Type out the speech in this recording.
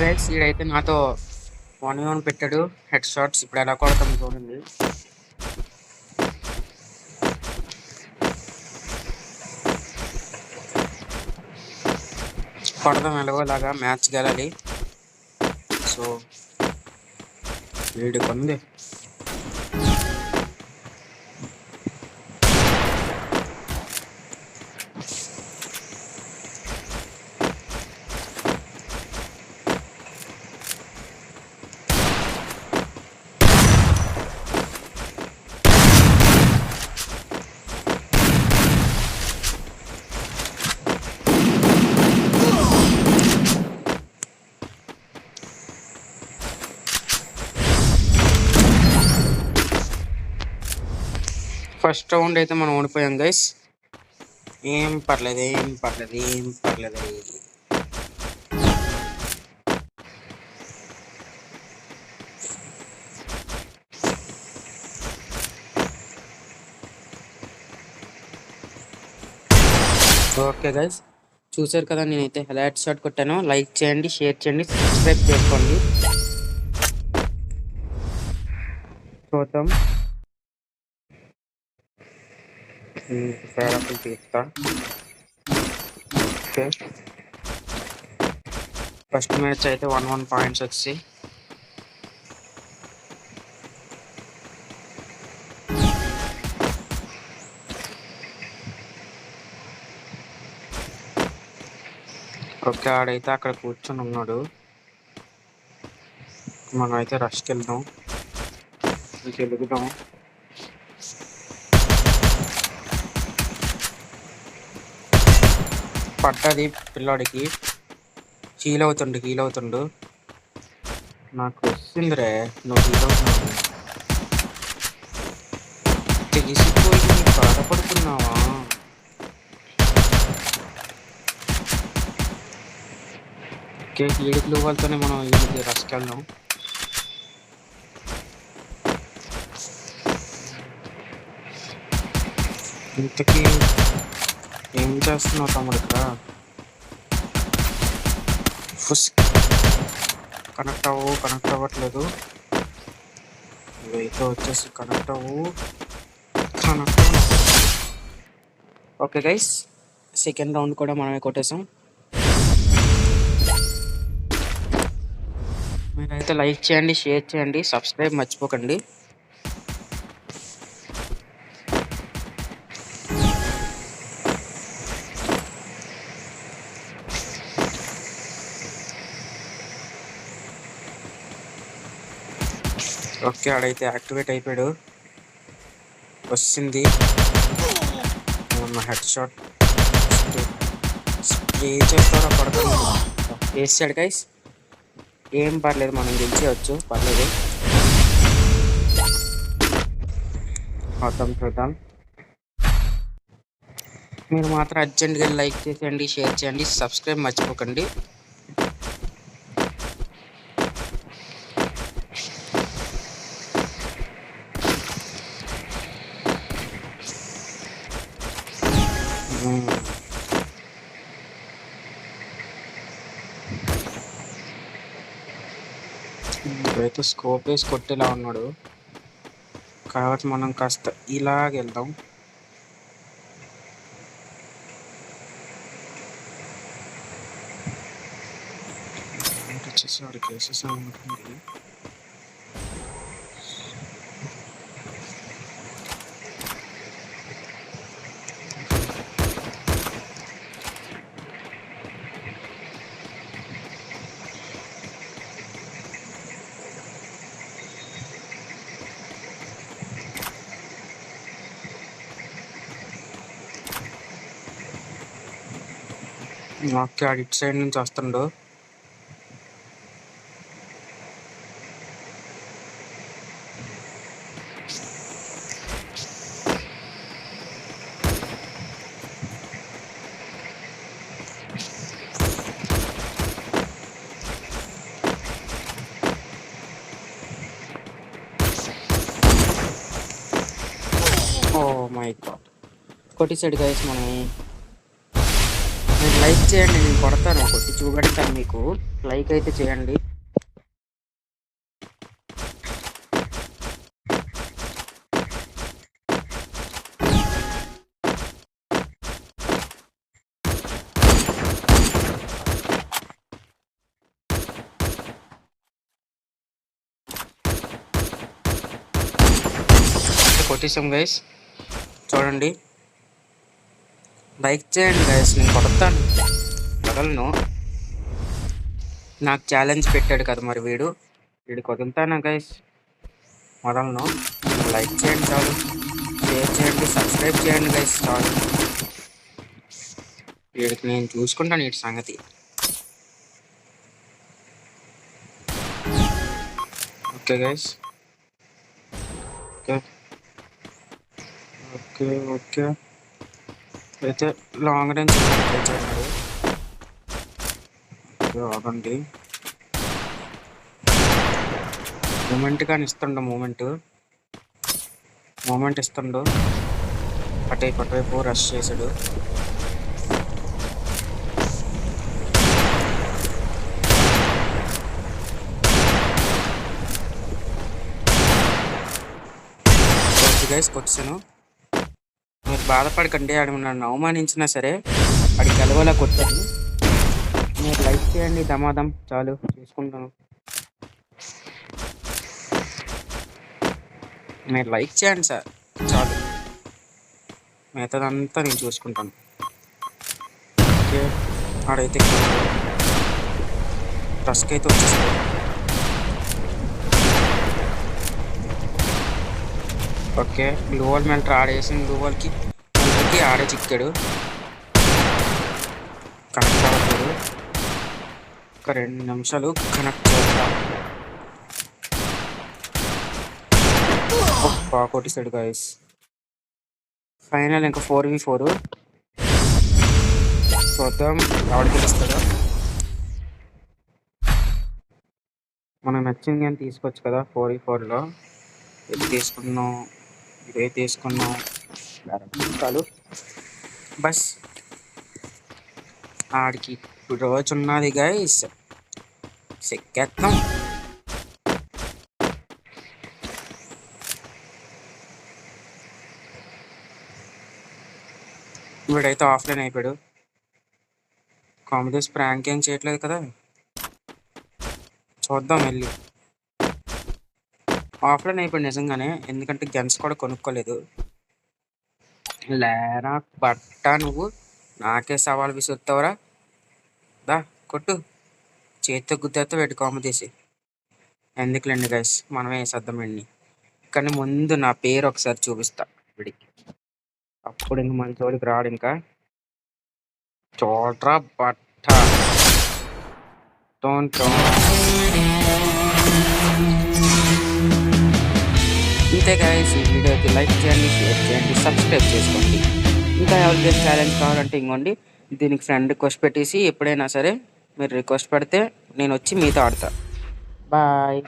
Guys ఈడైతే నాతో 1v1 పెట్టాడు head shots. ఇప్పుడు ఎలా కొడతాం చూడండి. కొడదాం ఎలాగోలాగా మ్యాచ్ గెలాలి. సో వీడికి ఉంది. ఫస్ట్ రౌండ్ అయితే మనం ఓడిపోయాం గైస్. ఏం పర్లేదు. ఓకే గైస్, చూసారు కదా, నేనైతే హెడ్ షాట్ కొట్టాను. లైక్ చేయండి, షేర్ చేయండి, సబ్స్క్రైబ్ చేసుకోండి. చూద్దాం. పేరప్పులు తీస్తా. ఓకే, ఫస్ట్ మ్యాచ్ అయితే 1-1 పాయింట్స్ వచ్చి ఓకే. ఆడైతే అక్కడ కూర్చొని ఉన్నాడు. మనం అయితే రష్కి వెళ్దాం, గెలుగుదాం. పడ్డది పిల్లాడికి. హీల్ అవుతుండు. నాకు వస్తుందిరే, నువ్వు హీల్ అవుతున్నావు. తెలిసిపోయి బాధపడుతున్నావా? ఓకే, 7 గ్లూవాల్తోనే మనం ఈ రష్కి వెళ్దాం. ఇంతకీ ఏం చేస్తున్నావు తమ్ముడు ఇక్కడ? కనెక్ట్ అవ్వట్లేదు. అయితే వచ్చేసి connect okay guys, second round కూడా మనమే కొట్టేసాం. మీరైతే లైక్ చేయండి, షేర్ చేయండి, సబ్స్క్రైబ్ మర్చిపోకండి. ఓకే, ఆడైతే యాక్టివేట్ అయిపోయాడు. వచ్చింది హెడ్ షాట్. స్ప్రే చేస్తారా? పడుతుంది. వేసాడు గైస్, ఏం పర్లేదు, మనం గెలిచేయచ్చు, పర్లేదు. చూద్దాం. మీరు మాత్రం అర్జెంట్గా లైక్ చేసేయండి, షేర్ చేయండి, సబ్స్క్రైబ్ మర్చిపోకండి. ఇప్పుడైతే స్కోప్ వేసి కొట్టేలా ఉన్నాడు కాబట్టి మనం కాస్త ఇలాగెళ్దాం. వచ్చేసి వాడికి వేసేసాం అనుకుంటుంది. ఓకే, ఆడు ఇటు సైడ్ నుంచి వస్తుండు. ఓ మై గాడ్, కొట్టేసాడు గైస్. మనం లైక్ చేయండి, నేను కొడతాను, కొట్టి చూపెడతాను మీకు. లైక్ అయితే చేయండి. కొట్టేసాం గైస్, చూడండి. లైక్ చేయండి గైస్, నేను కొడతాను, వదలను. నాకు ఛాలెంజ్ పెట్టాడు కదా మరి వీడికి వదులుతానా గైస్, వదలను. లైక్ చేయండి చాలు, షేర్ చేయండి, సబ్స్క్రైబ్ చేయండి గైస్ చాలు. వీడికి నేను చూసుకుంటాను వీటి సంగతి. Okay guys, okay okay okay. అయితే లాంగ్ రేంజ్ ట్రై చేయండి. ఓకే ఆగండి, మూమెంట్ కానీ ఇస్తుండ, మూమెంట్ ఇస్తుండు. అటువైపు రష్ చేసాడు. గైస్ కొట్టాను. మీరు బాధపడకండి, ఆడు నన్ను అవమానించినా సరే ఆడికి గెలవలా కొట్టాను. మీరు లైక్ చేయండి, దమాదం చాలు, చూసుకుంటాను. మీరు లైక్ చేయండి సార్ చాలు, మిగతాదంతా నేను చూసుకుంటాను. ఓకే, ఆడైతే రస్క్ అయితే వచ్చేసాడు. ఓకే, బ్లూ వాల్ మెంటర్ ఆడేసిన బ్లూ వాల్కి ఆడే చిక్కాడు, కనెక్ట్ అవ్వలేదు. ఒక 2 నిమిషాలు కనెక్ట్ చేస్తా. కొట్టేసాడు గైస్. ఫైనల్ ఇంకా 4v4. చూద్దాం ఎవడు గెలుస్తాడో. మనకు నచ్చింది అని తీసుకోవచ్చు కదా 4v4లో. ఇది తీసుకున్నాం, ఇదే తీసుకున్నాం చాలు. బస్ ఆడికి ఇప్పుడు రోజు ఉన్నది గైస్, సెక్కేస్తాం. వీడైతే ఆఫ్లైన్ అయిపోయాడు. కామెడీస్ ప్రాంక్ ఏం చేయట్లేదు కదా, చూద్దాం వెళ్ళి. ఆఫ్లైన్ అయిపోయాడు నిజంగానే, ఎందుకంటే గన్స్ కూడా కొనుక్కోలేదు. లేరా బట్ట, నువ్వు నాకే సవాల్ విసురుతావురా, దా కొట్టు, చేతితో గుద్దేతో పెట్టి కామె తీసి. ఎందుకులేండి గైస్, మనమే వేసేద్దామండి. కానీ ముందు నా పేరు ఒకసారి చూపిస్తా వీడికి, అప్పుడు ఇంక మన చోడికి రాడు. ఇంకా చూడరా బట్ట. ఇంతే గైస్, ఈ వీడియోకి లైక్ చేయండి, షేర్ చేయండి, సబ్స్క్రైబ్ చేసుకోండి. ఇంకా ఎవరికైనా ఛాలెంజ్ కావాలంటే ఇంకోండి, దీనికి ఫ్రెండ్ రిక్వెస్ట్ పెట్టేసి ఎప్పుడైనా సరే మీరు రిక్వెస్ట్ పెడితే నేను వచ్చి మీతో ఆడతా. బాయ్.